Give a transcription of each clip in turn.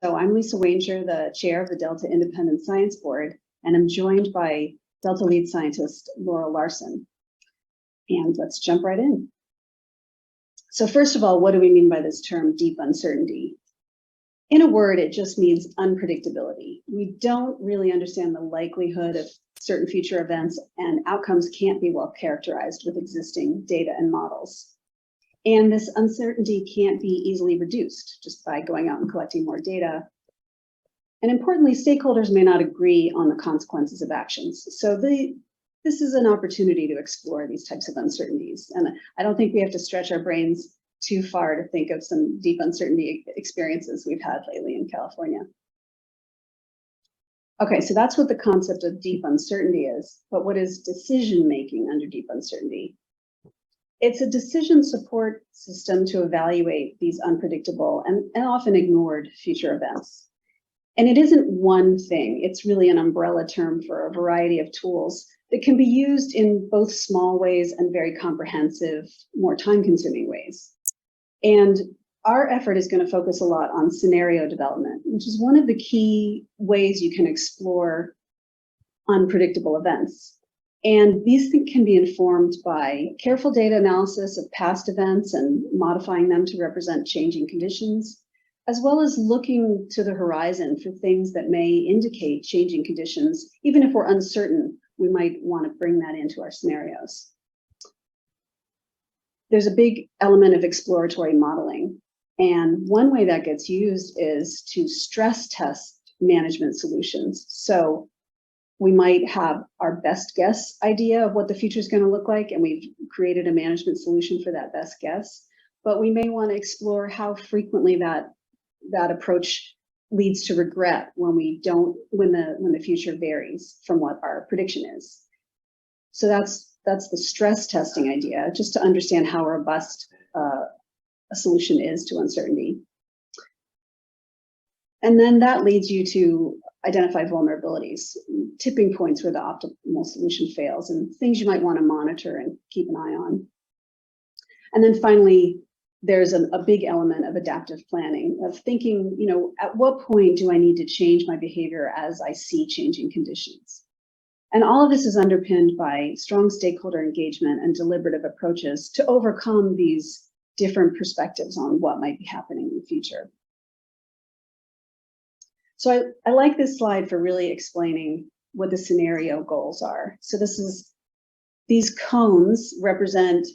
So I'm Lisa Wanger, the chair of the Delta Independent Science Board, and I'm joined by Delta lead scientist Laurel Larson. And let's jump right in. So first of all, what do we mean by this term deep uncertainty? In a word, it just means unpredictability. We don't really understand the likelihood of certain future events, and outcomes can't be well characterized with existing data and models. And this uncertainty can't be easily reduced just by going out and collecting more data. And importantly, stakeholders may not agree on the consequences of actions. So this is an opportunity to explore these types of uncertainties. And I don't think we have to stretch our brains too far to think of some deep uncertainty experiences we've had lately in California. Okay, so that's what the concept of deep uncertainty is. But what is decision-making under deep uncertainty? It's a decision support system to evaluate these unpredictable and often ignored future events. And it isn't one thing, it's really an umbrella term for a variety of tools that can be used in both small ways and very comprehensive, more time-consuming ways. And our effort is going to focus a lot on scenario development, which is one of the key ways you can explore unpredictable events. And these things can be informed by careful data analysis of past events and modifying them to represent changing conditions, as well as looking to the horizon for things that may indicate changing conditions. Even if we're uncertain, we might want to bring that into our scenarios. There's a big element of exploratory modeling. And one way that gets used is to stress test management solutions. So we might have our best guess idea of what the future is going to look like, and we've created a management solution for that best guess. But we may want to explore how frequently that approach leads to regret when the future varies from what our prediction is. So that's the stress testing idea, just to understand how robust a solution is to uncertainty. And then that leads you to identify vulnerabilities, tipping points where the optimal solution fails, and things you might want to monitor and keep an eye on. And then finally, there's a big element of adaptive planning, of thinking, at what point do I need to change my behavior as I see changing conditions? And all of this is underpinned by strong stakeholder engagement and deliberative approaches to overcome these different perspectives on what might be happening in the future. So I like this slide for really explaining what the scenario goals are. So these cones represent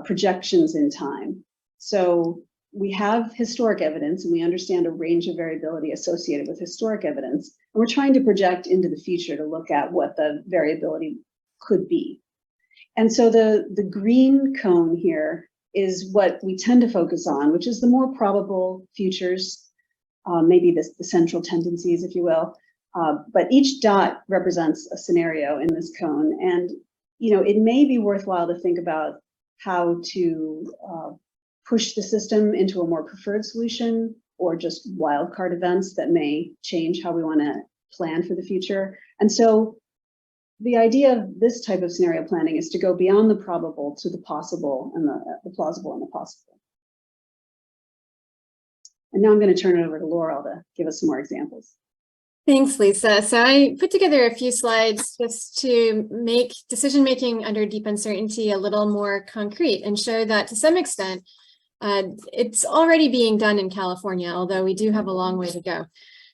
projections in time. So we have historic evidence and we understand a range of variability associated with historic evidence. And we're trying to project into the future to look at what the variability could be. And so the green cone here is what we tend to focus on, which is the more probable futures, maybe the central tendencies, if you will. But each dot represents a scenario in this cone. And it may be worthwhile to think about how to push the system into a more preferred solution, or just wildcard events that may change how we want to plan for the future. And so the idea of this type of scenario planning is to go beyond the probable to the possible and the plausible and the possible. And now I'm going to turn it over to Laurel to give us some more examples. Thanks, Lisa. So I put together a few slides just to make decision-making under deep uncertainty a little more concrete and show that to some extent, it's already being done in California, although we do have a long way to go.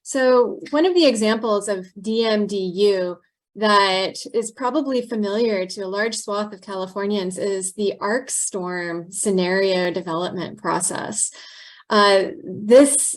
So one of the examples of DMDU that is probably familiar to a large swath of Californians is the arc storm scenario development process. This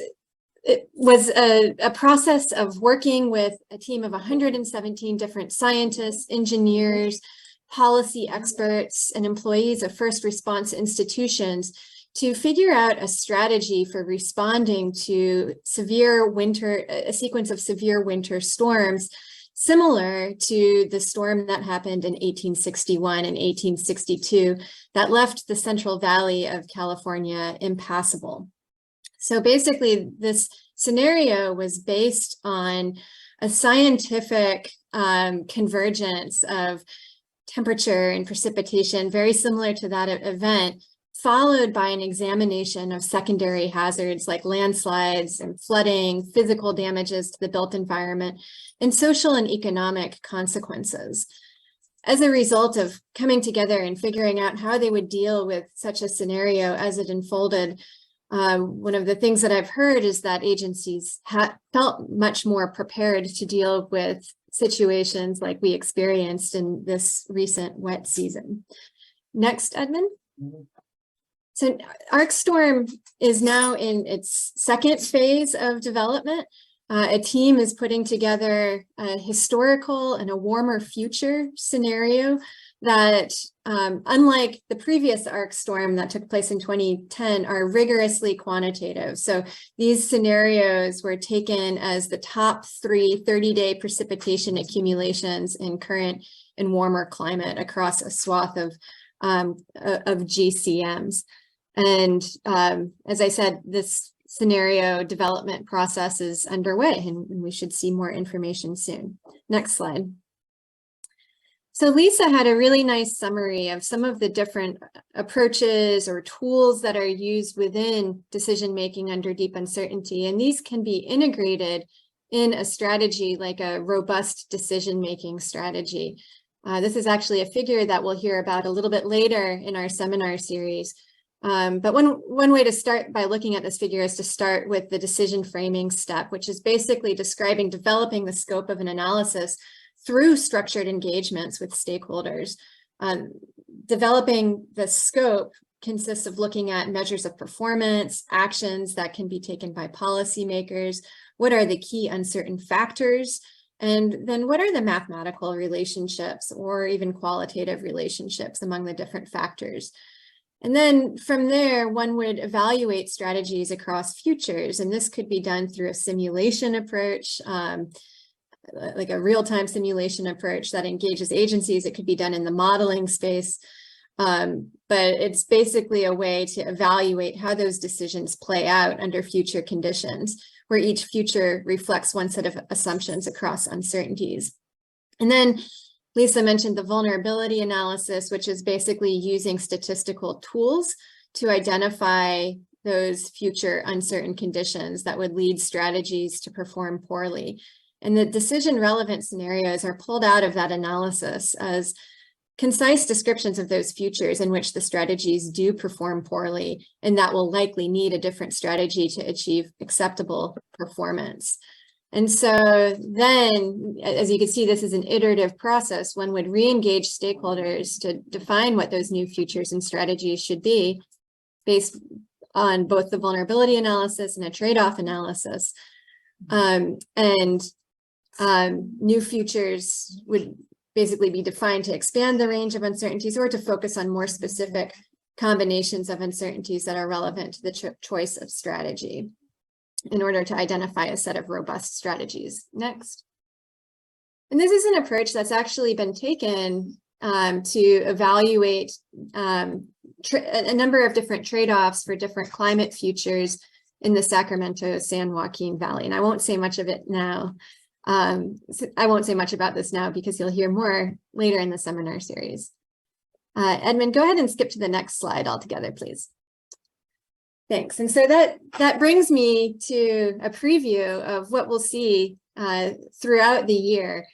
was a process of working with a team of 117 different scientists, engineers, policy experts, and employees of first response institutions to figure out a strategy for responding to a sequence of severe winter storms, similar to the storm that happened in 1861 and 1862 that left the Central Valley of California impassable. So basically, this scenario was based on a scientific convergence of temperature and precipitation, very similar to that event, followed by an examination of secondary hazards like landslides and flooding, physical damages to the built environment, and social and economic consequences. As a result of coming together and figuring out how they would deal with such a scenario as it unfolded, one of the things that I've heard is that agencies felt much more prepared to deal with situations like we experienced in this recent wet season. Next, Edmund. So ArcStorm is now in its second phase of development. A team is putting together a historical and a warmer future scenario that, unlike the previous ArcStorm that took place in 2010, are rigorously quantitative. So these scenarios were taken as the top 3 30-day precipitation accumulations in current and warmer climate across a swath of GCMs. And as I said, this scenario development process is underway, and we should see more information soon. Next slide. So Lisa had a really nice summary of some of the different approaches or tools that are used within decision-making under deep uncertainty, and these can be integrated in a strategy like a robust decision-making strategy. This is actually a figure that we'll hear about a little bit later in our seminar series. But one way to start by looking at this figure is to start with the decision framing step, which is basically describing developing the scope of an analysis through structured engagements with stakeholders. Developing the scope consists of looking at measures of performance, actions that can be taken by policymakers, what are the key uncertain factors, and then what are the mathematical relationships or even qualitative relationships among the different factors. And then from there, one would evaluate strategies across futures, and this could be done through a simulation approach, like a real-time simulation approach that engages agencies. It could be done in the modeling space, but it's basically a way to evaluate how those decisions play out under future conditions, where each future reflects one set of assumptions across uncertainties. And then Lisa mentioned the vulnerability analysis, which is basically using statistical tools to identify those future uncertain conditions that would lead strategies to perform poorly. And the decision relevant scenarios are pulled out of that analysis as concise descriptions of those futures in which the strategies do perform poorly, and that will likely need a different strategy to achieve acceptable performance. And so then, as you can see, this is an iterative process. One would re-engage stakeholders to define what those new futures and strategies should be based on both the vulnerability analysis and a trade-off analysis. New futures would basically be defined to expand the range of uncertainties or to focus on more specific combinations of uncertainties that are relevant to the choice of strategy in order to identify a set of robust strategies. Next. And this is an approach that's actually been taken to evaluate a number of different trade-offs for different climate futures in the Sacramento-San Joaquin Valley. And I won't say much of it now. I won't say much about this now because you'll hear more later in the seminar series. Edmund, go ahead and skip to the next slide altogether, please. Thanks. And so that brings me to a preview of what we'll see throughout the year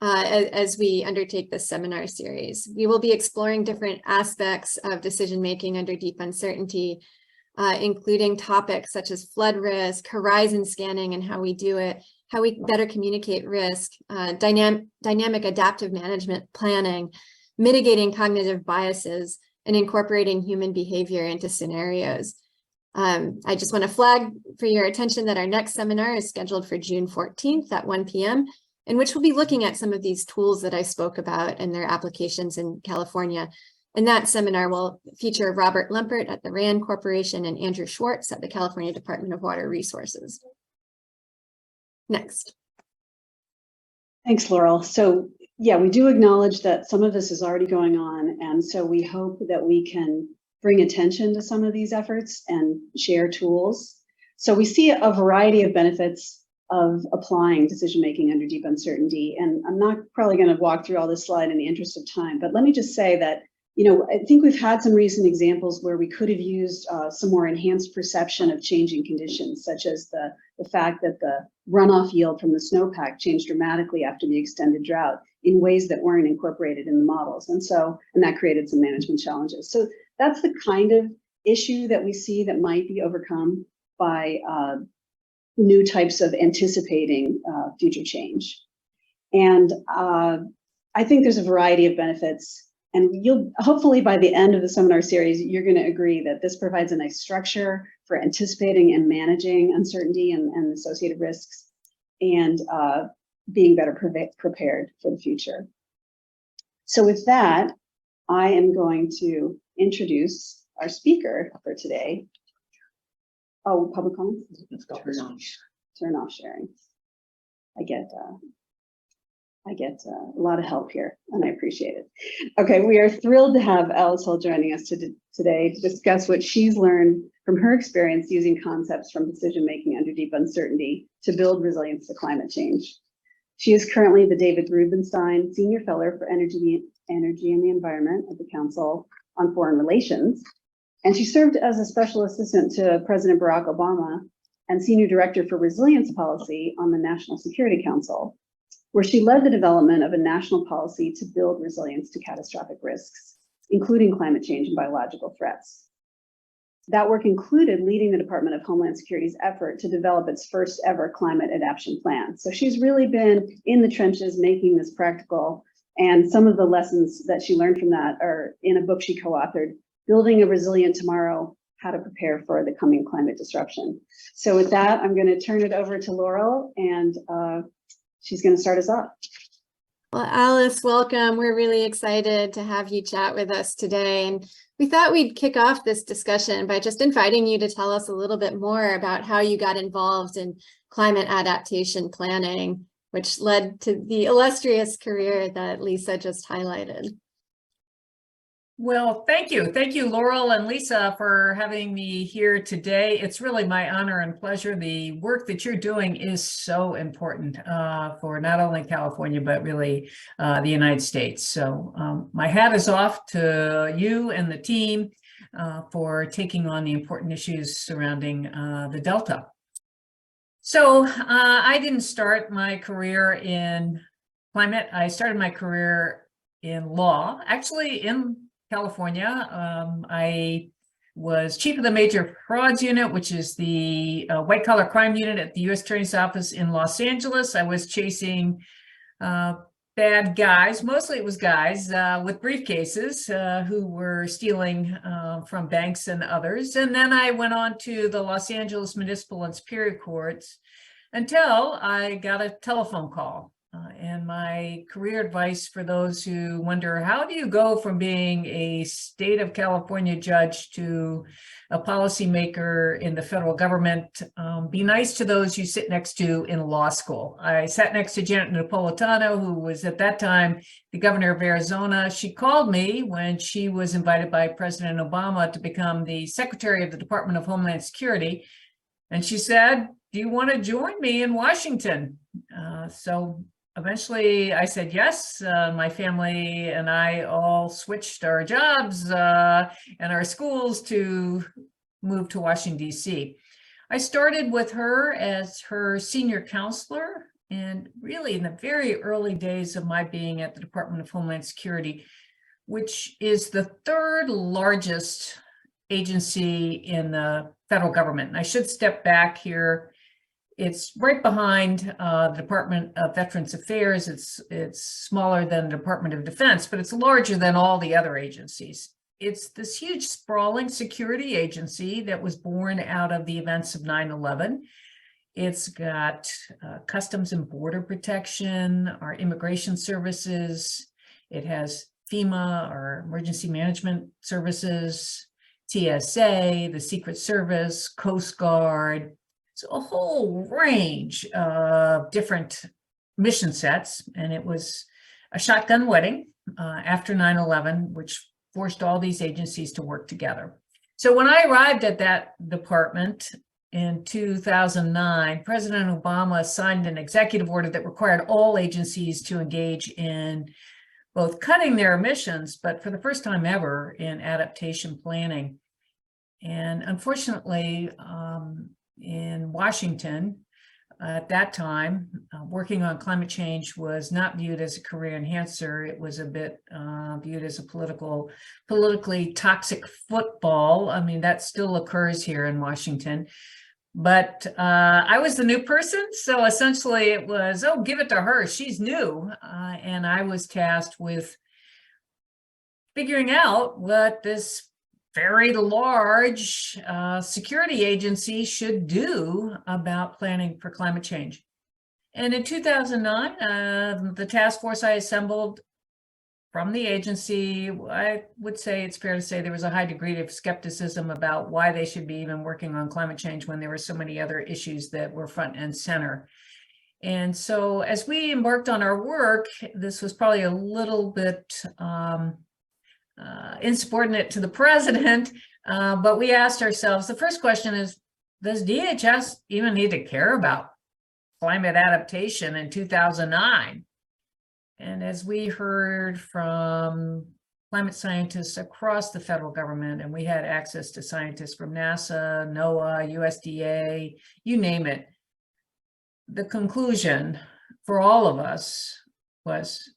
as we undertake this seminar series. We will be exploring different aspects of decision-making under deep uncertainty, including topics such as flood risk, horizon scanning and how we do it, how we better communicate risk, dynamic adaptive management planning, mitigating cognitive biases, and incorporating human behavior into scenarios. I just want to flag for your attention that our next seminar is scheduled for June 14th at 1 p.m., in which we'll be looking at some of these tools that I spoke about and their applications in California. And that seminar will feature Robert Lempert at the RAND Corporation and Andrew Schwartz at the California Department of Water Resources. Next. Thanks, Laurel. So yeah, we do acknowledge that some of this is already going on. And so we hope that we can bring attention to some of these efforts and share tools. So we see a variety of benefits of applying decision-making under deep uncertainty. And I'm not probably going to walk through all this slide in the interest of time, but let me just say that I think we've had some recent examples where we could have used some more enhanced perception of changing conditions, such as the fact that the runoff yield from the snowpack changed dramatically after the extended drought in ways that weren't incorporated in the models. And that created some management challenges. So that's the kind of issue that we see that might be overcome by new types of anticipating future change. And I think there's a variety of benefits. And you'll hopefully by the end of the seminar series, you're going to agree that this provides a nice structure for anticipating and managing uncertainty and associated risks, and being better prepared for the future. So with that, I am going to introduce our speaker for today. Oh, public comments? Let's go. Turn off sharing. I get a lot of help here, and I appreciate it. Okay, we are thrilled to have Alice Hull joining us today to discuss what she's learned from her experience using concepts from decision-making under deep uncertainty to build resilience to climate change. She is currently the David Rubenstein Senior Fellow for Energy and the Environment at the Council on Foreign Relations, and she served as a special assistant to President Barack Obama and Senior Director for Resilience Policy on the National Security Council, where she led the development of a national policy to build resilience to catastrophic risks, including climate change and biological threats. That work included leading the Department of Homeland Security's effort to develop its first ever climate adaptation plan. So she's really been in the trenches making this practical, and some of the lessons that she learned from that are in a book she co-authored, Building a Resilient Tomorrow, How to Prepare for the Coming Climate Disruption. So with that, I'm going to turn it over to Laurel, and she's going to start us off. Well, Alice, welcome. We're really excited to have you chat with us today. And we thought we'd kick off this discussion by just inviting you to tell us a little bit more about how you got involved in climate adaptation planning, which led to the illustrious career that Lisa just highlighted. Well, thank you. Thank you, Laurel and Lisa, for having me here today. It's really my honor and pleasure. The work that you're doing is so important for not only California, but really the United States. So my hat is off to you and the team for taking on the important issues surrounding the Delta. So I didn't start my career in climate. I started my career in law, actually in California. I was chief of the major frauds unit, which is the white collar crime unit at the U.S. Attorney's Office in Los Angeles. I was chasing bad guys, mostly it was guys with briefcases who were stealing from banks and others. And then I went on to the Los Angeles Municipal and Superior Courts until I got a telephone call. And my career advice for those who wonder, how do you go from being a state of California judge to a policymaker in the federal government? Be nice to those you sit next to in law school. I sat next to Janet Napolitano, who was at that time the governor of Arizona. She called me when she was invited by President Obama to become the secretary of the Department of Homeland Security. And she said, do you want to join me in Washington? So eventually I said yes. My family and I all switched our jobs and our schools to move to Washington, D.C. I started with her as her senior counselor, and really in the very early days of my being at the Department of Homeland Security, which is the third largest agency in the federal government. And I should step back here. It's right behind the Department of Veterans Affairs. It's smaller than the Department of Defense, but it's larger than all the other agencies. It's this huge sprawling security agency that was born out of the events of 9/11. It's got Customs and Border Protection, our immigration services. It has FEMA, our emergency management services, TSA, the Secret Service, Coast Guard. So a whole range of different mission sets, and it was a shotgun wedding after 9/11, which forced all these agencies to work together. So when I arrived at that department in 2009, President Obama signed an executive order that required all agencies to engage in both cutting their emissions, but for the first time ever in adaptation planning. And unfortunately, in Washington, at that time, working on climate change was not viewed as a career enhancer. It was a bit viewed as a politically toxic football. I mean, that still occurs here in Washington. But I was the new person, so essentially it was, oh, give it to her, she's new. And I was tasked with figuring out what this very large security agency should do about planning for climate change. And in 2009, the task force I assembled from the agency, I would say it's fair to say there was a high degree of skepticism about why they should be even working on climate change when there were so many other issues that were front and center. And so as we embarked on our work, this was probably a little bit insubordinate to the president, but we asked ourselves, the first question is, does DHS even need to care about climate adaptation in 2009? And as we heard from climate scientists across the federal government, and we had access to scientists from NASA, NOAA, USDA, you name it, the conclusion for all of us was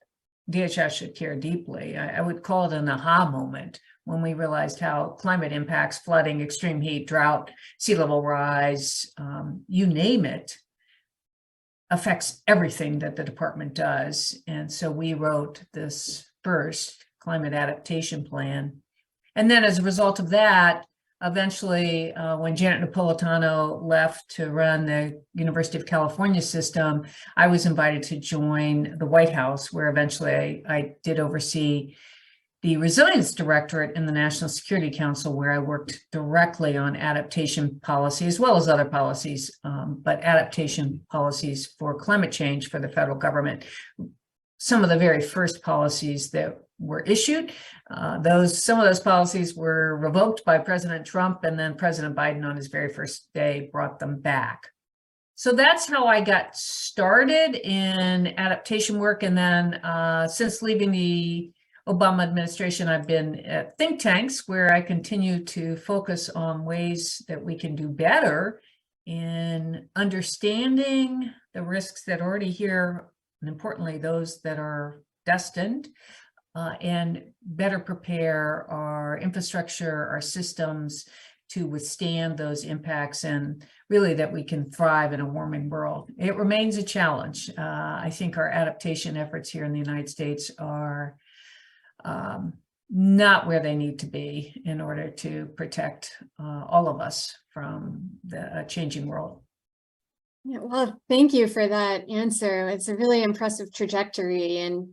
DHS should care deeply. I would call it an aha moment when we realized how climate impacts, flooding, extreme heat, drought, sea level rise, you name it, affects everything that the department does. And so we wrote this first climate adaptation plan. And then as a result of that, eventually, when Janet Napolitano left to run the University of California system, I was invited to join the White House, where eventually I did oversee the Resilience Directorate in the National Security Council, where I worked directly on adaptation policy, as well as other policies, but adaptation policies for climate change for the federal government. Some of the very first policies that were issued, some of those policies were revoked by President Trump, and then President Biden on his very first day brought them back. So that's how I got started in adaptation work. And then since leaving the Obama administration, I've been at think tanks where I continue to focus on ways that we can do better in understanding the risks that are already here, and importantly, those that are destined, and better prepare our infrastructure, our systems to withstand those impacts, and really that we can thrive in a warming world. It remains a challenge. I think our adaptation efforts here in the United States are not where they need to be in order to protect all of us from the changing world. Yeah, well, thank you for that answer. It's a really impressive trajectory. And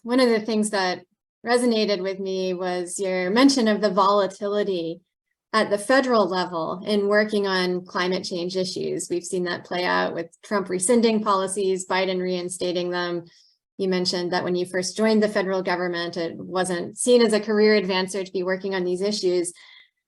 one of the things that resonated with me was your mention of the volatility at the federal level in working on climate change issues. We've seen that play out with Trump rescinding policies, Biden reinstating them. You mentioned that when you first joined the federal government, it wasn't seen as a career advancer to be working on these issues.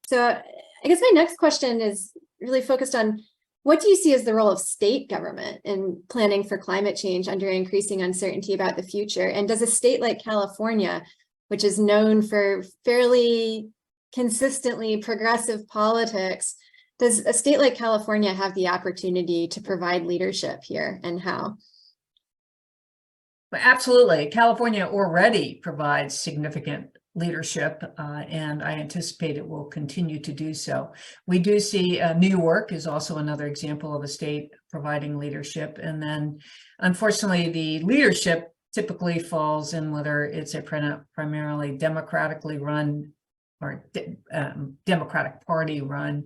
So I guess my next question is really focused on, what do you see as the role of state government in planning for climate change under increasing uncertainty about the future? And does a state like California, which is known for fairly consistently progressive politics, does a state like California have the opportunity to provide leadership here, and how? Absolutely. California already provides significant leadership, and I anticipate it will continue to do so. We do see New York is also another example of a state providing leadership. And then, unfortunately, the leadership typically falls in whether it's a primarily democratically run or Democratic Party run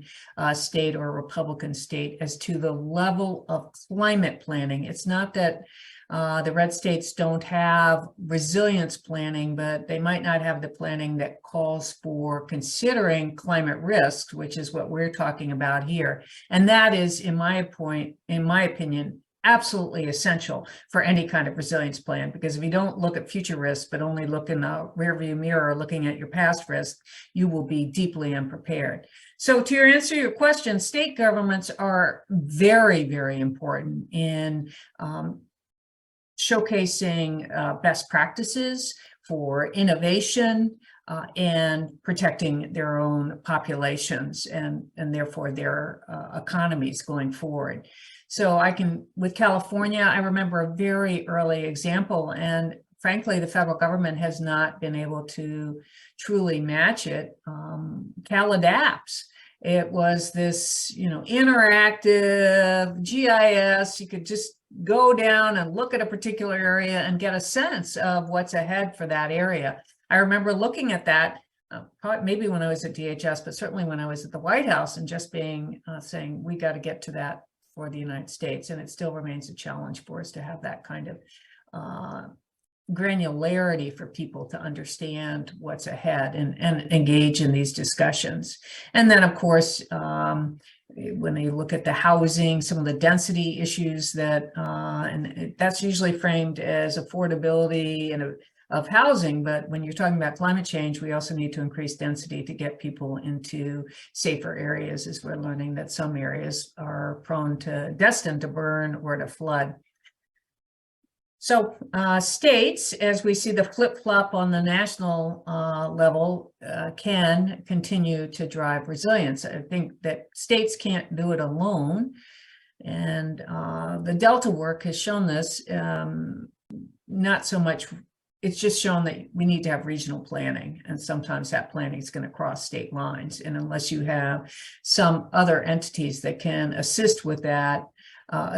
state or Republican state. As to the level of climate planning, it's not that the red states don't have resilience planning, but they might not have the planning that calls for considering climate risks, which is what we're talking about here. And that is, in my opinion, absolutely essential for any kind of resilience plan, because if you don't look at future risks, but only look in the rearview mirror looking at your past risks, you will be deeply unprepared. So to answer your question, state governments are very, very important in showcasing best practices for innovation and protecting their own populations and therefore their economies going forward. So with California, I remember a very early example, and frankly, the federal government has not been able to truly match it. CalAdapts. It was this, interactive GIS. You could just go down and look at a particular area and get a sense of what's ahead for that area. I remember looking at that, maybe when I was at DHS, but certainly when I was at the White House, and just saying, we got to get to that for the United States. And it still remains a challenge for us to have that kind of granularity for people to understand what's ahead and engage in these discussions. And then, of course, when they look at the housing, some of the density issues and that's usually framed as affordability of housing. But when you're talking about climate change, we also need to increase density to get people into safer areas, as we're learning that some areas are destined to burn or to flood. So states, as we see the flip-flop on the national level, can continue to drive resilience. I think that states can't do it alone. And the Delta work has shown this, not so much, it's just shown that we need to have regional planning. And sometimes that planning is going to cross state lines. And unless you have some other entities that can assist with that,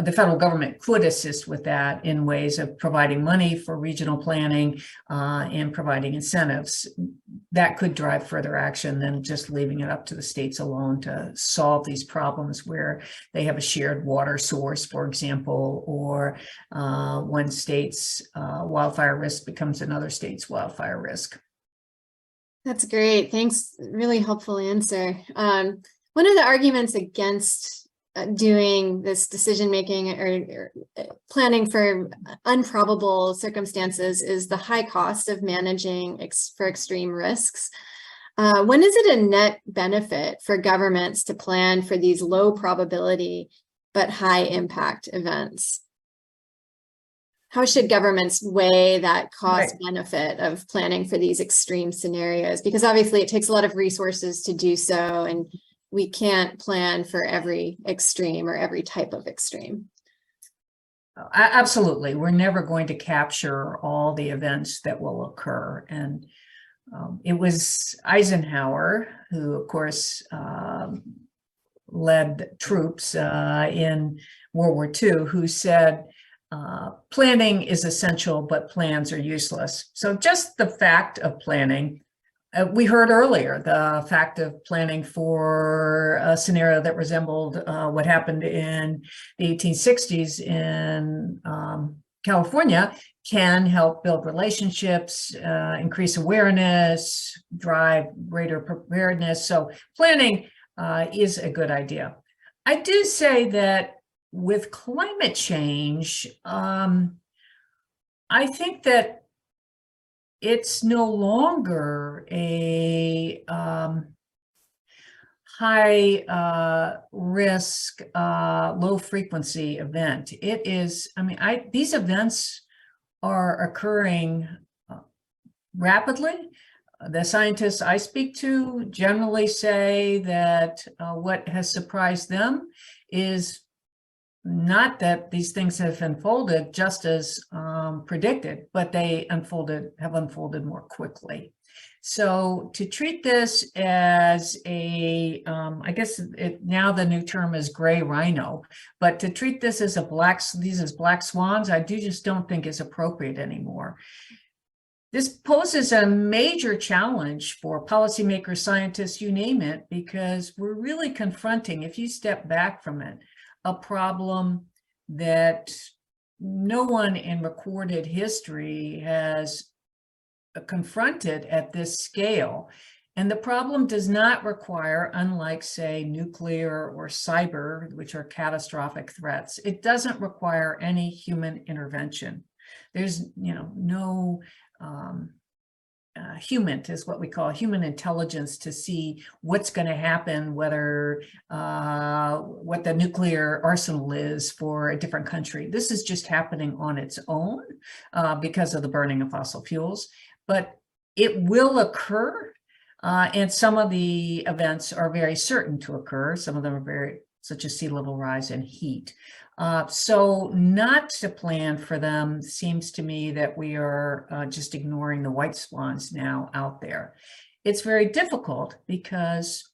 the federal government could assist with that in ways of providing money for regional planning and providing incentives. That could drive further action than just leaving it up to the states alone to solve these problems where they have a shared water source, for example, or one state's wildfire risk becomes another state's wildfire risk. That's great. Thanks. Really helpful answer. One of the arguments against doing this decision-making or planning for improbable circumstances is the high cost of managing for extreme risks. When is it a net benefit for governments to plan for these low probability but high impact events? How should governments weigh that cost benefit of planning for these extreme scenarios? Because obviously it takes a lot of resources to do so, and we can't plan for every extreme or every type of extreme. Absolutely. We're never going to capture all the events that will occur. And it was Eisenhower who, of course, led troops in World War II, who said, planning is essential, but plans are useless. So just the fact of planning, we heard earlier, the fact of planning for a scenario that resembled what happened in the 1860s in California can help build relationships, increase awareness, drive greater preparedness. So planning is a good idea. I do say that with climate change, I think that it's no longer a high risk, low frequency event. It is, these events are occurring rapidly. The scientists I speak to generally say that what has surprised them is not that these things have unfolded just as predicted, but they have unfolded more quickly. So to treat this as I guess now the new term is gray rhino, but to treat this as these as black swans, I just don't think is appropriate anymore. This poses a major challenge for policymakers, scientists, you name it, because we're really confronting, if you step back from it, a problem that no one in recorded history has confronted at this scale. And the problem does not require, unlike, say, nuclear or cyber, which are catastrophic threats, it doesn't require any human intervention. There's, no human, is what we call human intelligence, to see what's going to happen, whether what the nuclear arsenal is for a different country. This is just happening on its own because of the burning of fossil fuels, but it will occur. And some of the events are very certain to occur. Some of them are very, such as sea level rise and heat. So not to plan for them seems to me that we are just ignoring the white swans now out there. It's very difficult because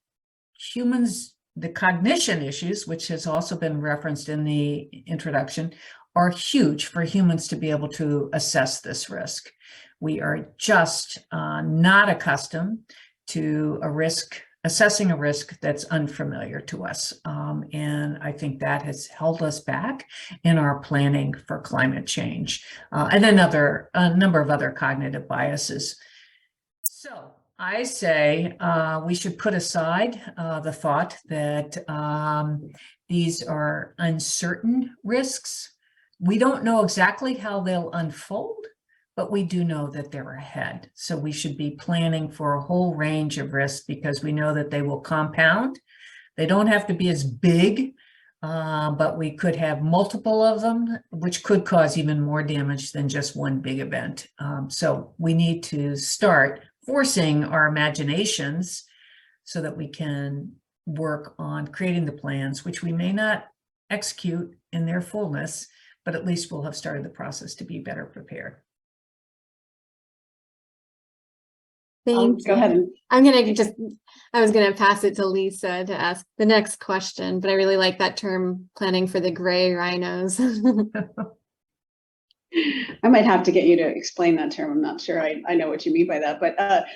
humans, the cognition issues, which has also been referenced in the introduction, are huge for humans to be able to assess this risk. We are just not accustomed to assessing a risk that's unfamiliar to us. And I think that has held us back in our planning for climate change, and a number of other cognitive biases. So I say we should put aside the thought that these are uncertain risks. We don't know exactly how they'll unfold, but we do know that they're ahead. So we should be planning for a whole range of risks because we know that they will compound. They don't have to be as big, but we could have multiple of them, which could cause even more damage than just one big event. So we need to start forcing our imaginations so that we can work on creating the plans, which we may not execute in their fullness, but at least we'll have started the process to be better prepared. Thank Go ahead. you. I was gonna pass it to Lisa to ask the next question, but I really like that term, planning for the gray rhinos. I might have to get you to explain that term. I'm not sure I know what you mean by that, but I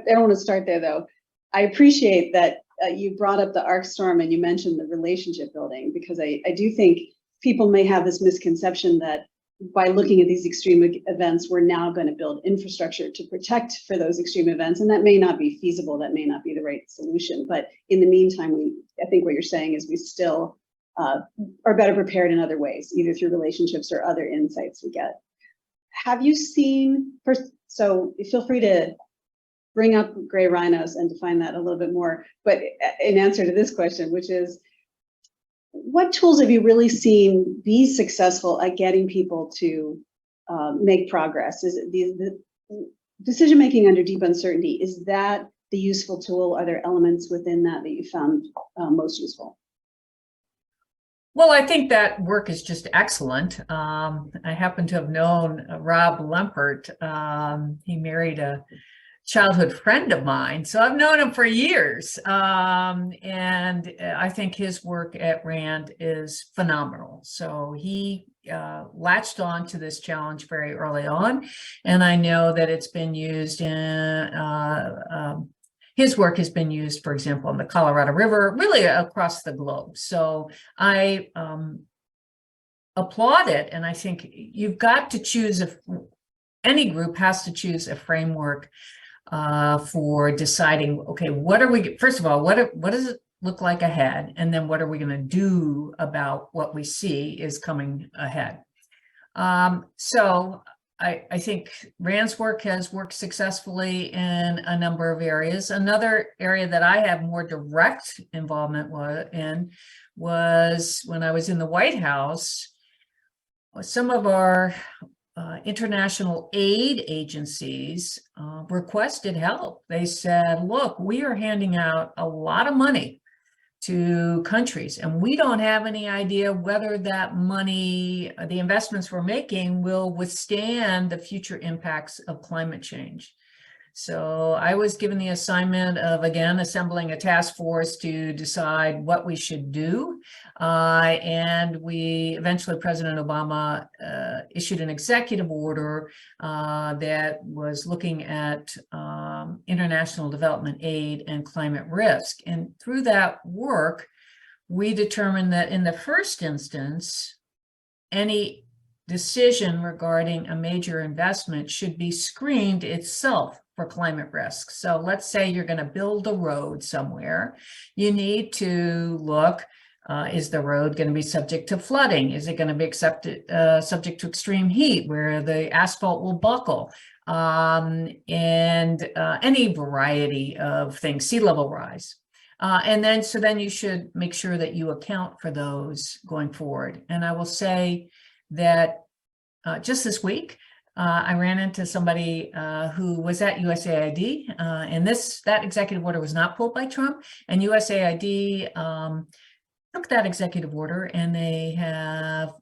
don't want to start there though. I appreciate that you brought up the arc storm and you mentioned the relationship building, because I do think people may have this misconception that by looking at these extreme events, we're now going to build infrastructure to protect for those extreme events. And that may not be feasible. That may not be the right solution. But in the meantime, I think what you're saying is we still are better prepared in other ways, either through relationships or other insights we get. Have you seen, so feel free to bring up gray rhinos and define that a little bit more, but in answer to this question, which is, what tools have you really seen be successful at getting people to make progress? Is it the decision-making under deep uncertainty, is that the useful tool? Are there elements within that you found most useful? Well, I think that work is just excellent. I happen to have known Rob Lempert. He married a childhood friend of mine, so I've known him for years. And I think his work at RAND is phenomenal. So he latched on to this challenge very early on, and I know that it's been used in his work has been used, for example, in the Colorado River, really across the globe. So I applaud it. And I think you've got to choose, any group has to choose a framework for deciding, okay, what are we, first of all, what does it look like ahead? And then what are we going to do about what we see is coming ahead? So I think RAND's work has worked successfully in a number of areas. Another area that I have more direct involvement was when I was in the White House. Some of our international aid agencies requested help. They said, look, we are handing out a lot of money to countries, and we don't have any idea whether that money, the investments we're making, will withstand the future impacts of climate change. So I was given the assignment of, again, assembling a task force to decide what we should do. And we eventually, President Obama issued an executive order that was looking at international development aid and climate risk. And through that work, we determined that in the first instance, any decision regarding a major investment should be screened itself for climate risk. So let's say you're going to build a road somewhere. You need to look, is the road going to be subject to flooding? Is it going to be subject to extreme heat where the asphalt will buckle? and any variety of things, sea level rise. And then you should make sure that you account for those going forward. And I will say that just this week, I ran into somebody who was at USAID, and that executive order was not pulled by Trump, and USAID took that executive order and they have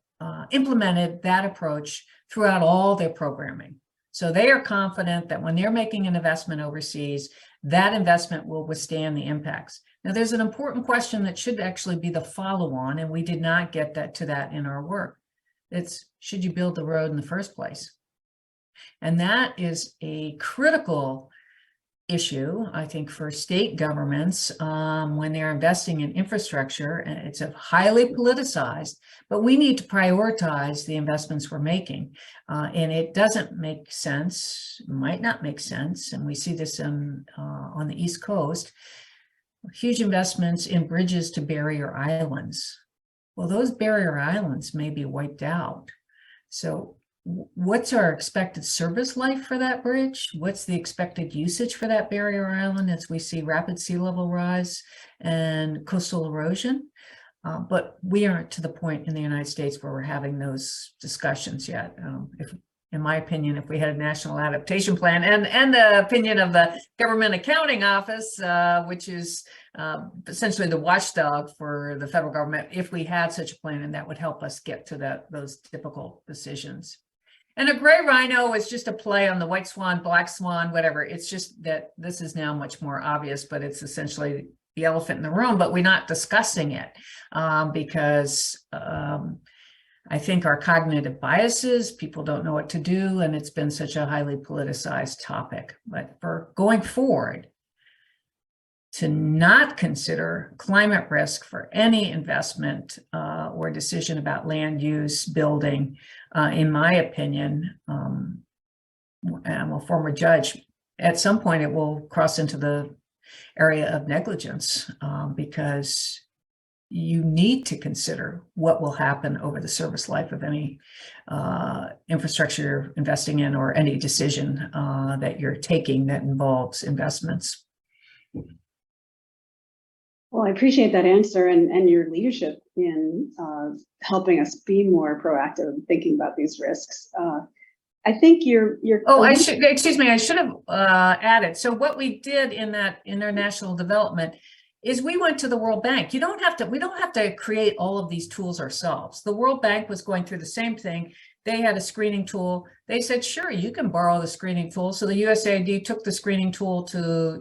implemented that approach throughout all their programming. So they are confident that when they're making an investment overseas, that investment will withstand the impacts. Now, there's an important question that should actually be the follow-on, and we did not get to that in our work. It's, should you build the road in the first place? And that is a critical issue, I think, for state governments when they're investing in infrastructure. It's a highly politicized, but we need to prioritize the investments we're making. And it doesn't make sense, might not make sense, and we see this on the East Coast, huge investments in bridges to barrier islands. Well, those barrier islands may be wiped out. So what's our expected service life for that bridge? What's the expected usage for that barrier island as we see rapid sea level rise and coastal erosion? But we aren't to the point in the United States where we're having those discussions yet. In my opinion, if we had a national adaptation plan and the opinion of the Government Accounting Office, which is essentially the watchdog for the federal government, if we had such a plan, and that would help us get to those difficult decisions. And a gray rhino is just a play on the white swan, black swan, whatever. It's just that this is now much more obvious, but it's essentially the elephant in the room, but we're not discussing it because I think our cognitive biases, people don't know what to do, and it's been such a highly politicized topic. But for going forward, to not consider climate risk for any investment or decision about land use, building, in my opinion, I'm a former judge, at some point it will cross into the area of negligence because you need to consider what will happen over the service life of any infrastructure you're investing in or any decision that you're taking that involves investments. Well, I appreciate that answer and your leadership in helping us be more proactive in thinking about these risks. I think you're. Oh, I should have added. So what we did in that international development is we went to the World Bank. We don't have to create all of these tools ourselves. The World Bank was going through the same thing. They had a screening tool. They said, sure, you can borrow the screening tool. So the USAID took the screening tool to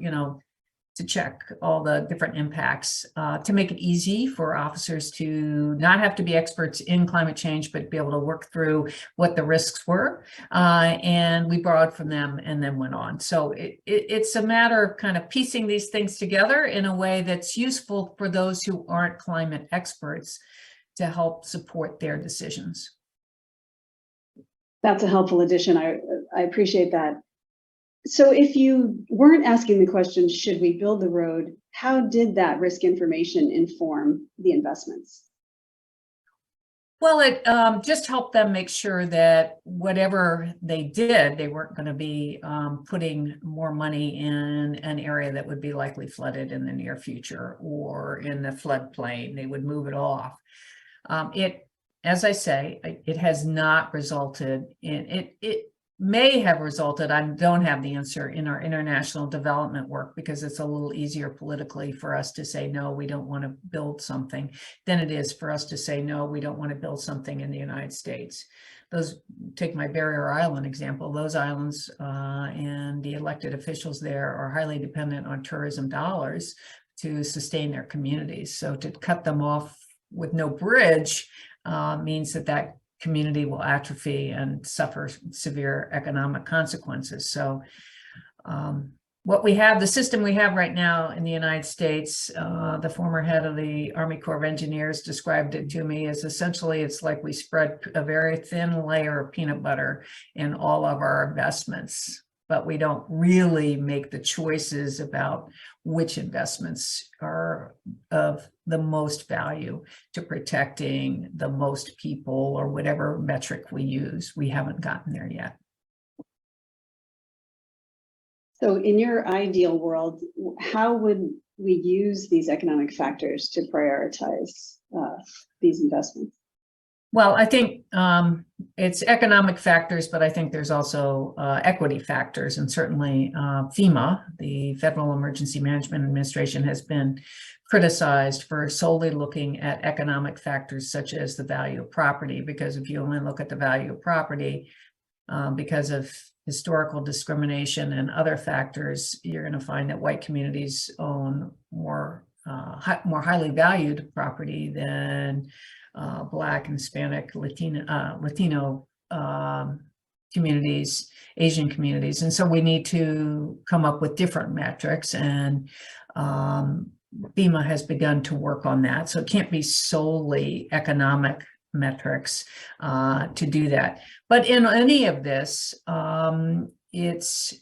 check all the different impacts, to make it easy for officers to not have to be experts in climate change, but be able to work through what the risks were. And we borrowed from them and then went on. So it's a matter of kind of piecing these things together in a way that's useful for those who aren't climate experts to help support their decisions. That's a helpful addition. I appreciate that. So if you weren't asking the question, should we build the road, how did that risk information inform the investments? Well, it just helped them make sure that whatever they did, they weren't going to be putting more money in an area that would be likely flooded in the near future or in the floodplain. They would move it off. As I say, it has not resulted in it may have resulted, I don't have the answer, in our international development work because it's a little easier politically for us to say, no, we don't want to build something than it is for us to say, no, we don't want to build something in the United States. Take my barrier island example, those islands and the elected officials there are highly dependent on tourism dollars to sustain their communities. So to cut them off with no bridge means that community will atrophy and suffer severe economic consequences. So what we have, the system we have right now in the United States, the former head of the Army Corps of Engineers described it to me as essentially it's like we spread a very thin layer of peanut butter in all of our investments, but we don't really make the choices about which investments are of the most value to protecting the most people or whatever metric we use. We haven't gotten there yet. So in your ideal world, how would we use these economic factors to prioritize these investments? Well, I think it's economic factors, but I think there's also equity factors, and certainly FEMA, the Federal Emergency Management Administration, has been criticized for solely looking at economic factors such as the value of property, because if you only look at the value of property, because of historical discrimination and other factors, you're going to find that white communities own more highly valued property than Black and Hispanic, Latino communities, Asian communities. And so we need to come up with different metrics, and FEMA has begun to work on that. So it can't be solely economic metrics to do that. But in any of this, it's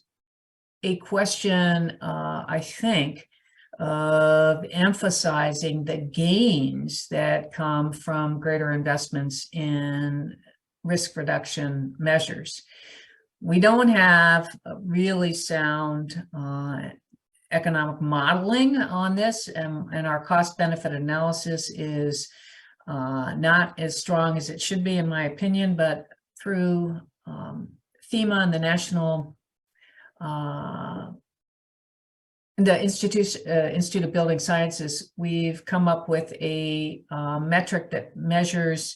a question, I think, of emphasizing the gains that come from greater investments in risk reduction measures. We don't have a really sound economic modeling on this, and our cost benefit analysis is not as strong as it should be, in my opinion, but through FEMA and the National the Institute of Building Sciences, we've come up with a metric that measures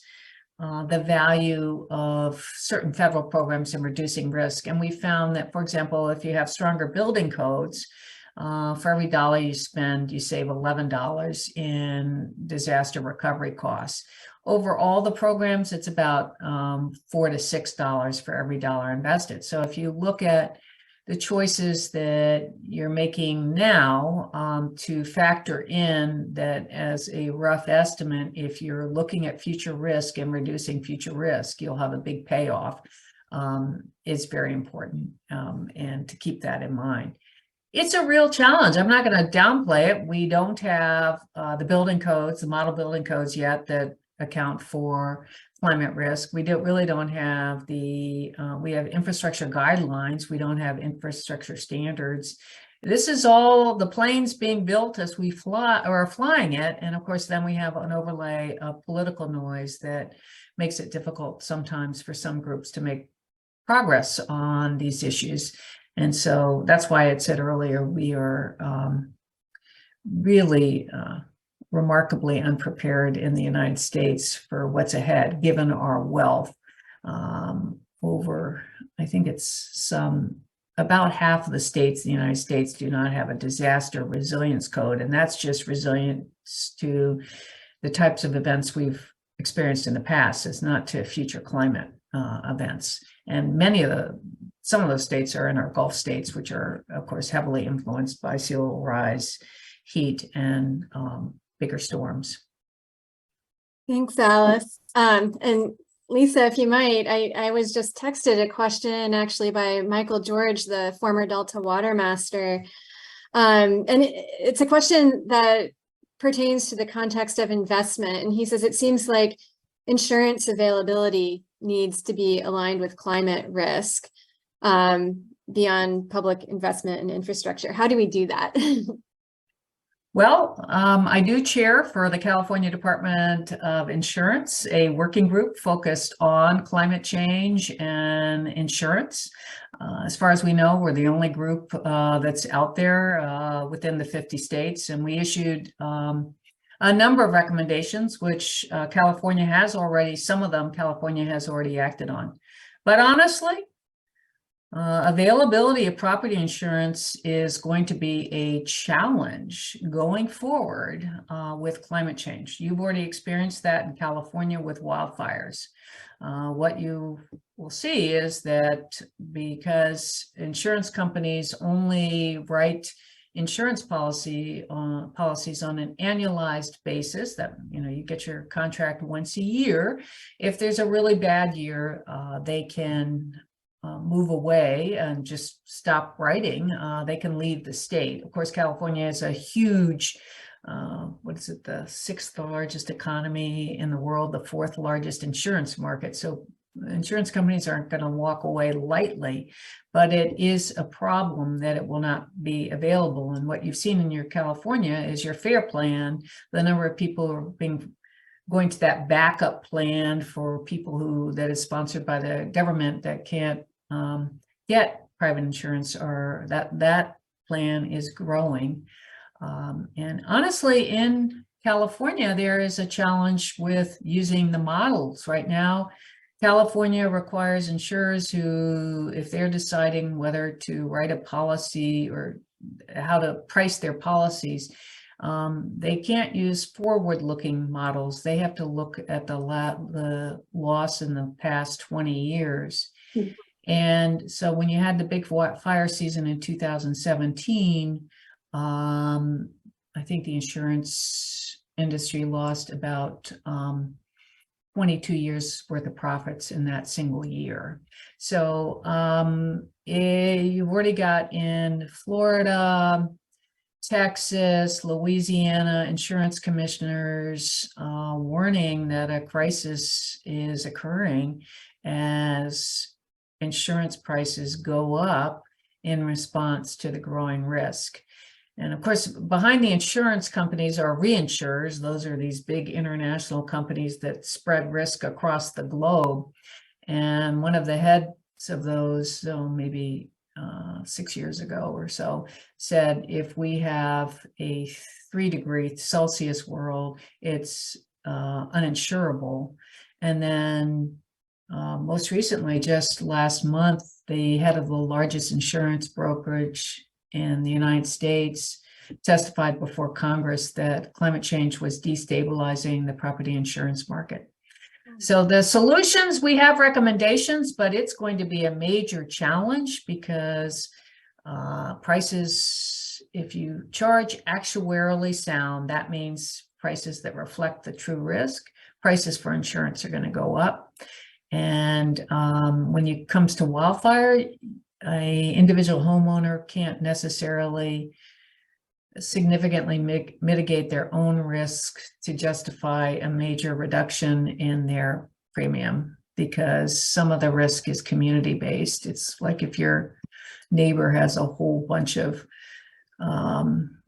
the value of certain federal programs in reducing risk. And we found that, for example, if you have stronger building codes, for every dollar you spend, you save $11 in disaster recovery costs. Over all the programs, it's about $4 to $6 for every dollar invested. So if you look at the choices that you're making now, to factor in that as a rough estimate, if you're looking at future risk and reducing future risk, you'll have a big payoff, is very important, and to keep that in mind. It's a real challenge. I'm not going to downplay it. We don't have the building codes, the model building codes yet that account for climate risk. We really don't have we have infrastructure guidelines. We don't have infrastructure standards. This is all the planes being built as we fly or are flying it. And of course, then we have an overlay of political noise that makes it difficult sometimes for some groups to make progress on these issues. And so that's why I said earlier, we are really remarkably unprepared in the United States for what's ahead, given our wealth. Over, I think it's about half of the states in the United States do not have a disaster resilience code, and that's just resilience to the types of events we've experienced in the past. It's not to future climate events. And some of those states are in our Gulf states, which are, of course, heavily influenced by sea level rise, heat, and bigger storms. Thanks, Alice. And Lisa, if you might, I was just texted a question actually by Michael George, the former Delta water master. And it's a question that pertains to the context of investment. And he says, it seems like insurance availability needs to be aligned with climate risk beyond public investment in infrastructure. How do we do that? Well, I do chair for the California Department of Insurance, a working group focused on climate change and insurance. As far as we know, we're the only group that's out there within the 50 states, and we issued a number of recommendations, which California has already acted on. But honestly, availability of property insurance is going to be a challenge going forward with climate change. You've already experienced that in California with wildfires. What you will see is that because insurance companies only write insurance policies on an annualized basis, that you get your contract once a year. If there's a really bad year, they can move away and just stop writing. They can leave the state. Of course, California is a huge, the 6th largest economy in the world, the 4th largest insurance market. So insurance companies aren't going to walk away lightly, but it is a problem that it will not be available. And what you've seen in your California is your FAIR plan, the number of people who are going to that backup plan for people that is sponsored by the government that can't get private insurance, or that plan is growing. And honestly, in California, there is a challenge with using the models right now. California requires insurers who, if they're deciding whether to write a policy or how to price their policies, they can't use forward-looking models. They have to look at the loss in the past 20 years. Mhm. And so when you had the big fire season in 2017, I think the insurance industry lost about 22 years worth of profits in that single year. So you've already got in Florida, Texas, Louisiana insurance commissioners warning that a crisis is occurring as insurance prices go up in response to the growing risk. And of course, behind the insurance companies are reinsurers. Those are these big international companies that spread risk across the globe. And one of the heads of those, maybe 6 years ago or so, said if we have a 3-degree Celsius world, it's uninsurable. And then most recently, just last month, the head of the largest insurance brokerage in the United States testified before Congress that climate change was destabilizing the property insurance market. So the solutions, we have recommendations, but it's going to be a major challenge because prices, if you charge actuarially sound, that means prices that reflect the true risk. Prices for insurance are going to go up. And when it comes to wildfire, an individual homeowner can't necessarily significantly mitigate their own risk to justify a major reduction in their premium, because some of the risk is community-based. It's like if your neighbor has a whole bunch of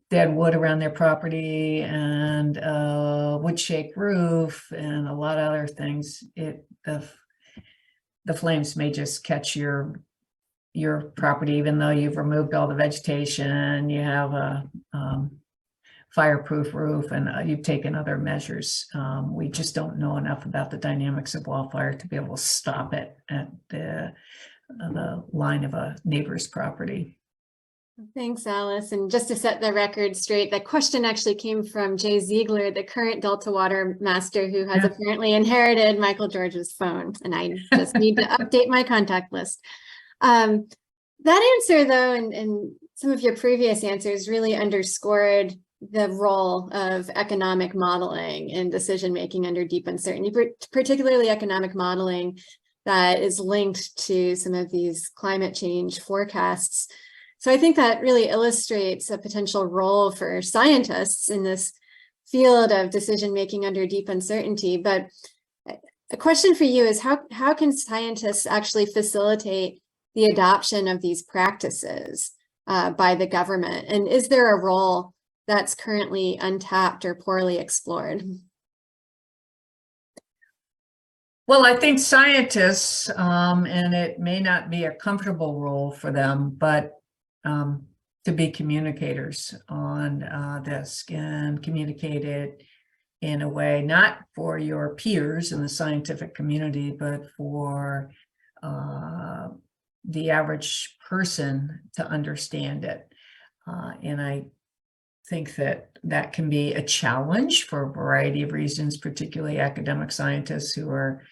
dead wood around their property and a wood shake roof and a lot of other things, the flames may just catch your property, even though you've removed all the vegetation, you have a fireproof roof, and you've taken other measures. We just don't know enough about the dynamics of wildfire to be able to stop it at the line of a neighbor's property. Thanks, Alice. And just to set the record straight, the question actually came from Jay Ziegler, the current Delta Water Master, who has apparently inherited Michael George's phone, and I just need to update my contact list. That answer, though, and some of your previous answers really underscored the role of economic modeling in decision-making under deep uncertainty, particularly economic modeling that is linked to some of these climate change forecasts. So I think that really illustrates a potential role for scientists in this field of decision-making under deep uncertainty. But a question for you is how can scientists actually facilitate the adoption of these practices by the government? And is there a role that's currently untapped or poorly explored? Well, I think scientists, and it may not be a comfortable role for them, but to be communicators on this and communicate it in a way, not for your peers in the scientific community, but for the average person to understand it. And I think that can be a challenge for a variety of reasons, particularly academic scientists who are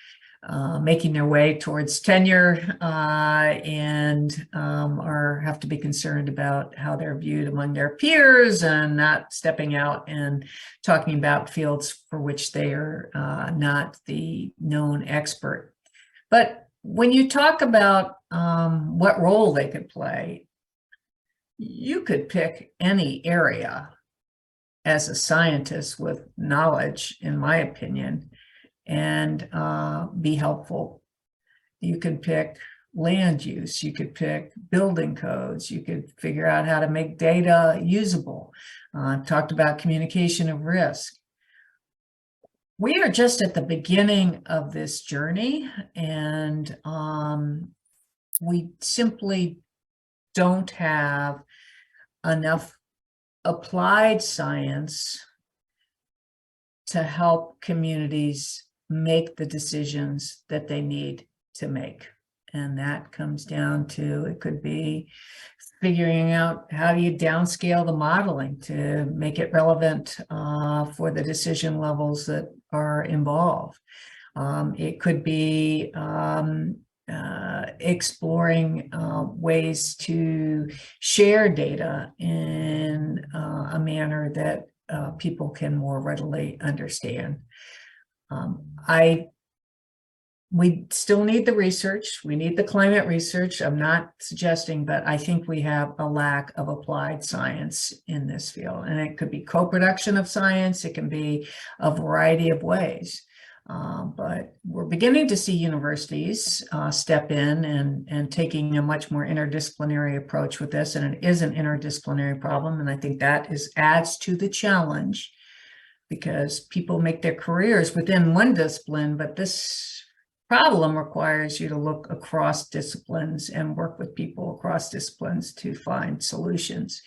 making their way towards tenure and have to be concerned about how they're viewed among their peers and not stepping out and talking about fields for which they are not the known expert. But when you talk about what role they could play, you could pick any area as a scientist with knowledge, in my opinion, and be helpful. You could pick land use, you could pick building codes, you could figure out how to make data usable. Talked about communication of risk. We are just at the beginning of this journey, and we simply don't have enough applied science to help communities make the decisions that they need to make. And that comes down to, it could be figuring out how do you downscale the modeling to make it relevant for the decision levels that are involved. It could be exploring ways to share data in a manner that people can more readily understand. We still need the research. We need the climate research. I'm not suggesting, but I think we have a lack of applied science in this field. And it could be co-production of science. It can be a variety of ways. But we're beginning to see universities step in and taking a much more interdisciplinary approach with this. And it is an interdisciplinary problem. And I think that adds to the challenge, because people make their careers within one discipline, but this problem requires you to look across disciplines and work with people across disciplines to find solutions.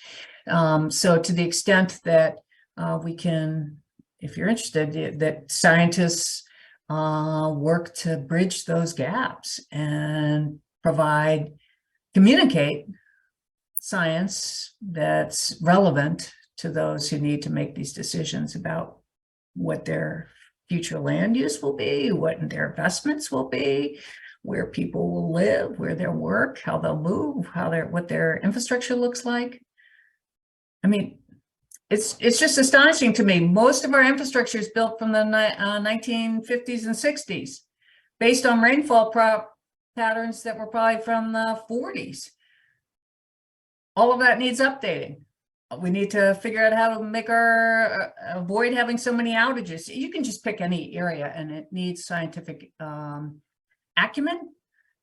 So to the extent that we can, if you're interested, that scientists work to bridge those gaps and communicate science that's relevant to those who need to make these decisions about what their future land use will be, what their investments will be, where people will live, where they'll work, how they'll move, what their infrastructure looks like. I mean, it's just astonishing to me. Most of our infrastructure is built from the 1950s and 60s, based on rainfall patterns that were probably from the 40s. All of that needs updating. We need to figure out how to avoid having so many outages. You can just pick any area, and it needs scientific acumen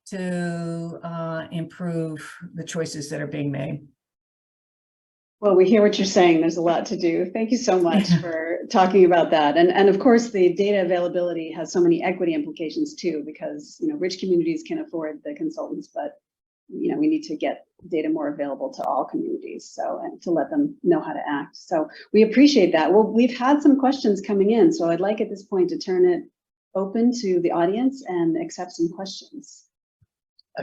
to improve the choices that are being made. Well, we hear what you're saying. There's a lot to do. Thank you so much for talking about that. And of course, the data availability has so many equity implications too, because rich communities can afford the consultants, but we need to get data more available to all communities, and to let them know how to act. So we appreciate that. Well, we've had some questions coming in, so I'd like at this point to turn it open to the audience and accept some questions.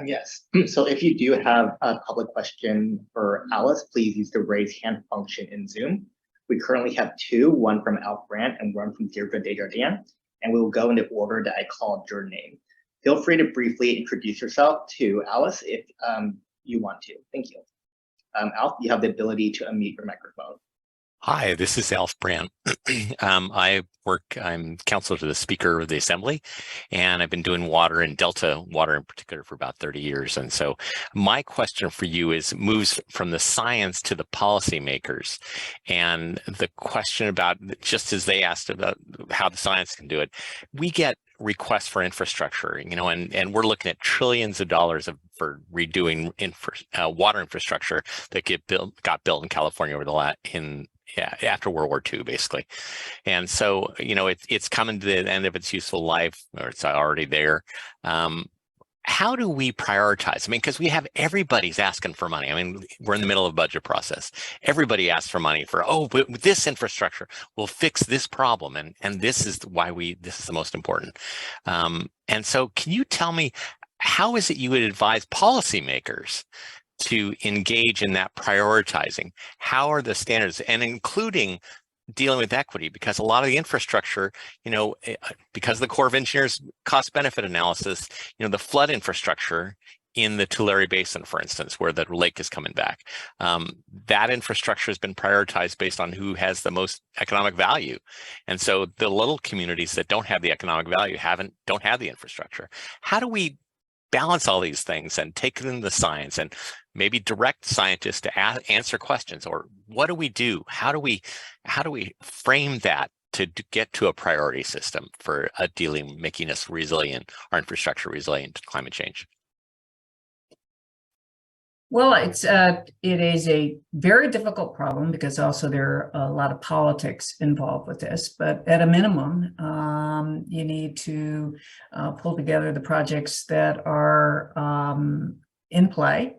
Yes. So if you do have a public question for Alice, please use the raise hand function in Zoom. We currently have two, one from Alf Brandt and one from Deirdre Desjardins, and we will go in the order that I called your name. Feel free to briefly introduce yourself to Alice if you want to. Thank you. Alf, you have the ability to unmute your microphone. Hi, this is Alf Brandt. I'm counselor to the Speaker of the Assembly, and I've been doing water and Delta water in particular for about 30 years. And so my question for you moves from the science to the policymakers. And the question about, just as they asked about how the science can do it, we get requests for infrastructure, and we're looking at trillions of dollars for redoing water infrastructure that got built in California after World War II, basically. And so, it's coming to the end of its useful life, or it's already there. How do we prioritize? Because everybody's asking for money. We're in the middle of a budget process. Everybody asks for money for, this infrastructure will fix this problem. And this is why this is the most important. And so can you tell me, how is it you would advise policymakers to engage in that prioritizing? How are the standards, and including dealing with equity? Because a lot of the infrastructure, because of the Corps of Engineers cost-benefit analysis, the flood infrastructure in the Tulare Basin, for instance, where the lake is coming back, that infrastructure has been prioritized based on who has the most economic value. And so the little communities that don't have the economic value don't have the infrastructure. How do we balance all these things and take it into the science and maybe direct scientists to answer questions? Or what do we do? How do we frame that to get to a priority system for making us resilient, our infrastructure resilient to climate change? Well, it is a very difficult problem because also there are a lot of politics involved with this. But at a minimum, you need to pull together the projects that are in play.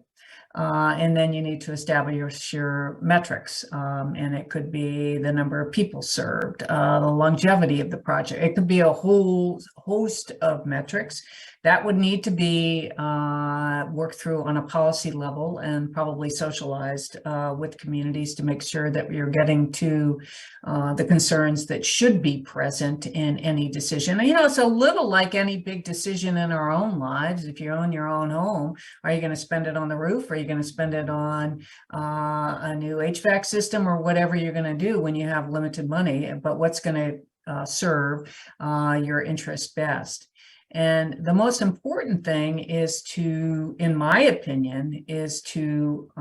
And then you need to establish your metrics, and it could be the number of people served, the longevity of the project. It could be a whole host of metrics that would need to be worked through on a policy level and probably socialized with communities to make sure that we are getting to the concerns that should be present in any decision. And, it's a little like any big decision in our own lives. If you own your own home, are you going to spend it on the roof? Or are you going to spend it on a new HVAC system or whatever you're going to do when you have limited money? But what's going to serve your interest best? And the most important thing is to, in my opinion, is to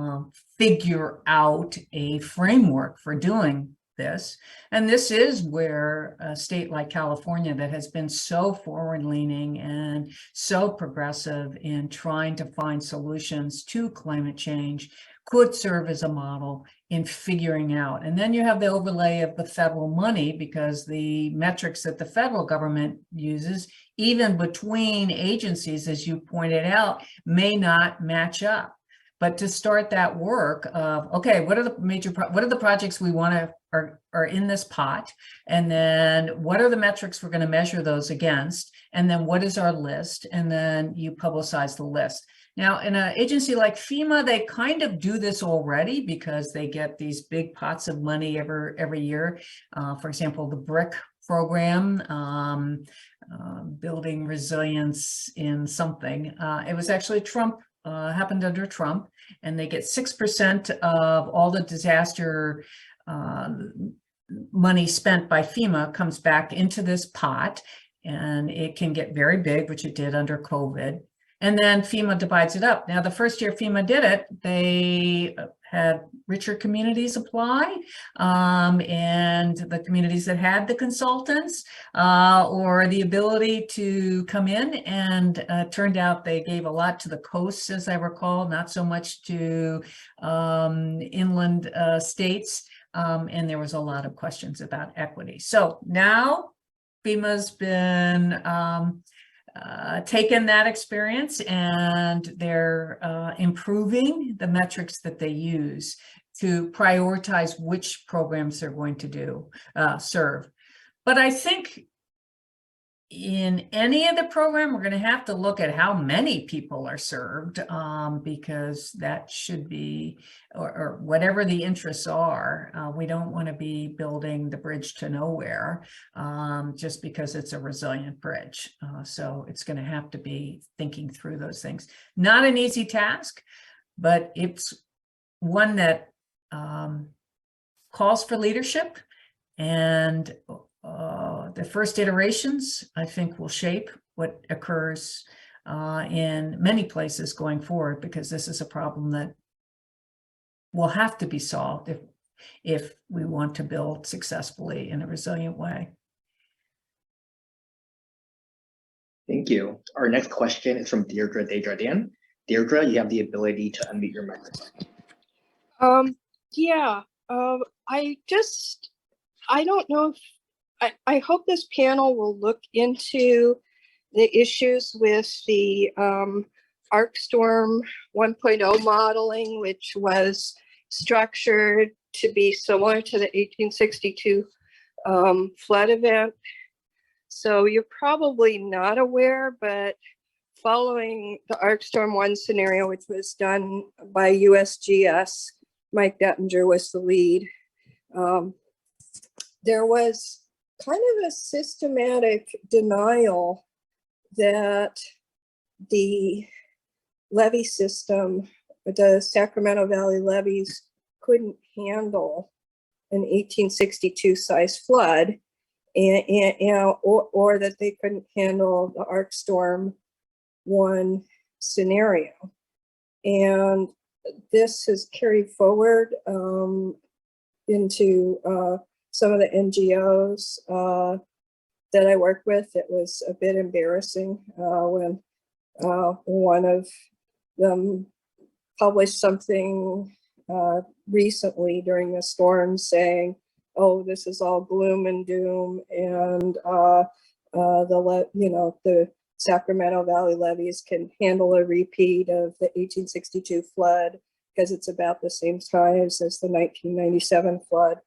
figure out a framework for doing this. And this is where a state like California, that has been so forward-leaning and so progressive in trying to find solutions to climate change, could serve as a model in figuring out. And then you have the overlay of the federal money, because the metrics that the federal government uses, even between agencies, as you pointed out, may not match up. But to start that work of, okay, what are the projects we want to are in this pot, and then what are the metrics we're going to measure those against, and then what is our list, and then you publicize the list. Now, in an agency like FEMA, they kind of do this already because they get these big pots of money every year. For example, the BRIC program, building resilience in something. It was actually Trump. Happened under Trump, and they get 6% of all the disaster money spent by FEMA comes back into this pot, and it can get very big, which it did under COVID. And then FEMA divides it up. Now, the first year FEMA did it, they had richer communities apply, and the communities that had the consultants or the ability to come in, and turned out they gave a lot to the coasts, as I recall, not so much to inland states, and there was a lot of questions about equity. So now FEMA's been taken that experience, and they're improving the metrics that they use to prioritize which programs they're going to serve. But I think in any of the program, we're going to have to look at how many people are served, because that should be, or whatever the interests are, we don't want to be building the bridge to nowhere just because it's a resilient bridge. So it's going to have to be thinking through those things. Not an easy task, but it's one that calls for leadership, and the first iterations, I think, will shape what occurs in many places going forward, because this is a problem that will have to be solved if we want to build successfully in a resilient way. Thank you. Our next question is from Deirdre Desjardins. Deirdre, you have the ability to unmute your microphone. I don't know if, I hope this panel will look into the issues with the ArcStorm 1.0 modeling, which was structured to be similar to the 1862 flood event. So you're probably not aware, but following the ArcStorm 1 scenario, which was done by USGS, Mike Dettinger was the lead, there was kind of a systematic denial that the levee system, the Sacramento Valley levees, couldn't handle an 1862 size flood, or that they couldn't handle the ArcStorm 1 scenario. And this has carried forward into some of the NGOs that I work with, it was a bit embarrassing when one of them published something recently during the storm saying, "Oh, this is all gloom and doom, and the Sacramento Valley levees can handle a repeat of the 1862 flood because it's about the same size as the 1997 flood."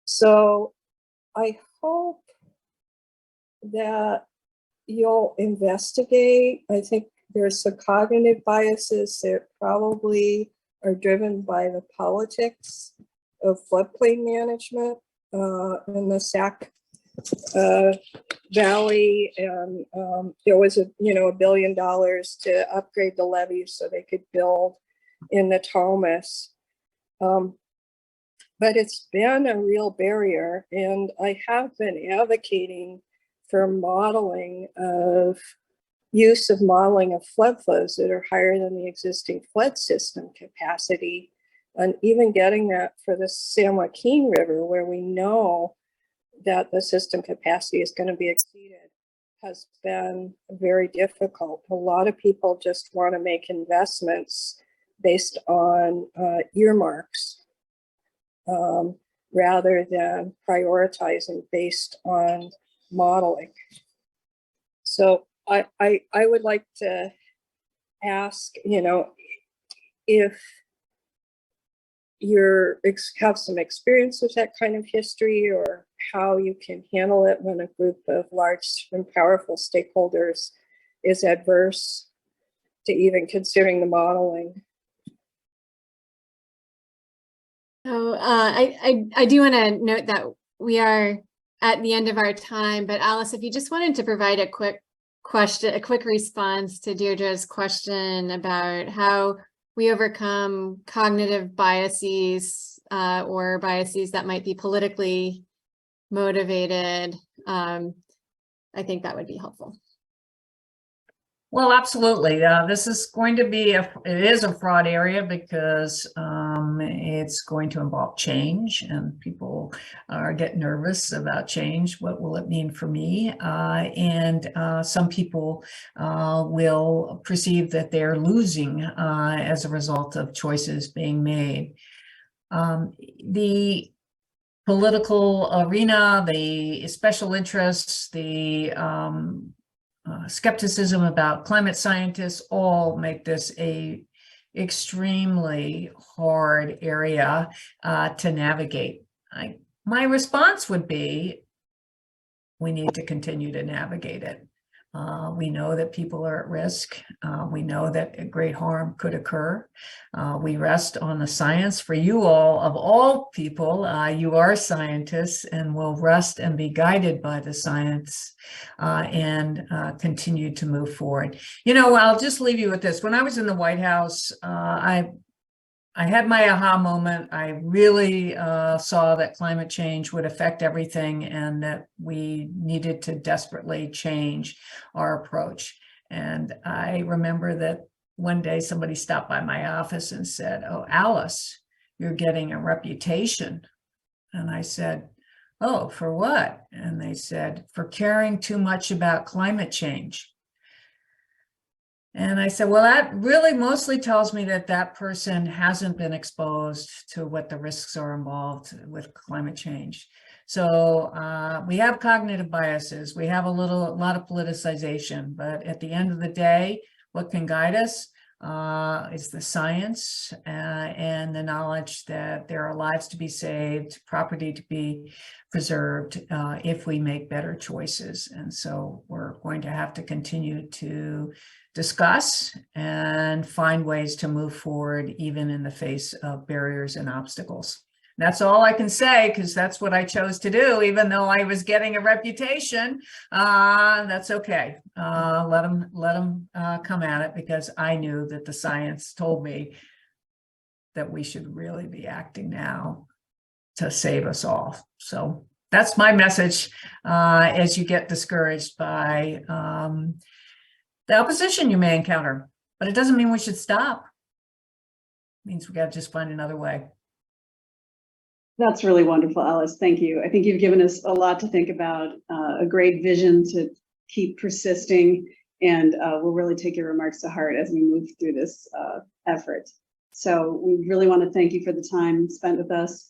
So I hope that you'll investigate. I think there's some cognitive biases that probably are driven by the politics of floodplain management in the Sac Valley, and there was $1 billion to upgrade the levees so they could build in the Thomas. But it's been a real barrier, and I have been advocating for modeling of use of modeling of flood flows that are higher than the existing flood system capacity, and even getting that for the San Joaquin River, where we know that the system capacity is going to be exceeded, has been very difficult. A lot of people just want to make investments based on earmarks rather than prioritizing based on modeling. So I would like to ask, if you have some experience with that kind of history, or how you can handle it when a group of large and powerful stakeholders is adverse to even considering the modeling. So I do want to note that we are at the end of our time, but Alice, if you just wanted to provide a quick response to Deirdre's question about how we overcome cognitive biases or biases that might be politically motivated, I think that would be helpful. Well, absolutely. This is going to be it is a fraud area because it's going to involve change, and people get nervous about change. What will it mean for me? And some people will perceive that they're losing as a result of choices being made. The political arena, the special interests, the skepticism about climate scientists all make this a extremely hard area to navigate. My response would be, we need to continue to navigate it. We know that people are at risk. We know that great harm could occur. We rest on the science. For you all, of all people, you are scientists, and will rest and be guided by the science and continue to move forward. I'll just leave you with this. When I was in the White House, I had my aha moment. I really saw that climate change would affect everything, and that we needed to desperately change our approach. And I remember that one day somebody stopped by my office and said, "Oh, Alice, you're getting a reputation." And I said, "Oh, for what?" And they said, "For caring too much about climate change." And I said, well, that really mostly tells me that that person hasn't been exposed to what the risks are involved with climate change. So we have cognitive biases. We have a lot of politicization, but at the end of the day, what can guide us is the science and the knowledge that there are lives to be saved, property to be preserved if we make better choices. And so we're going to have to continue to discuss and find ways to move forward, even in the face of barriers and obstacles. That's all I can say, because that's what I chose to do, even though I was getting a reputation. That's okay. Let them come at it, because I knew that the science told me that we should really be acting now to save us all. So that's my message as you get discouraged by the opposition you may encounter. But it doesn't mean we should stop. It means we got to just find another way. That's really wonderful, Alice. Thank you. I think you've given us a lot to think about, a great vision to keep persisting, and we'll really take your remarks to heart as we move through this effort. So we really want to thank you for the time spent with us.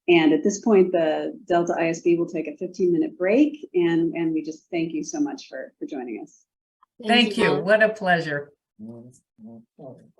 And at this point, the Delta ISB will take a 15-minute break, and we just thank you so much for joining us. Thank you. all. What a pleasure.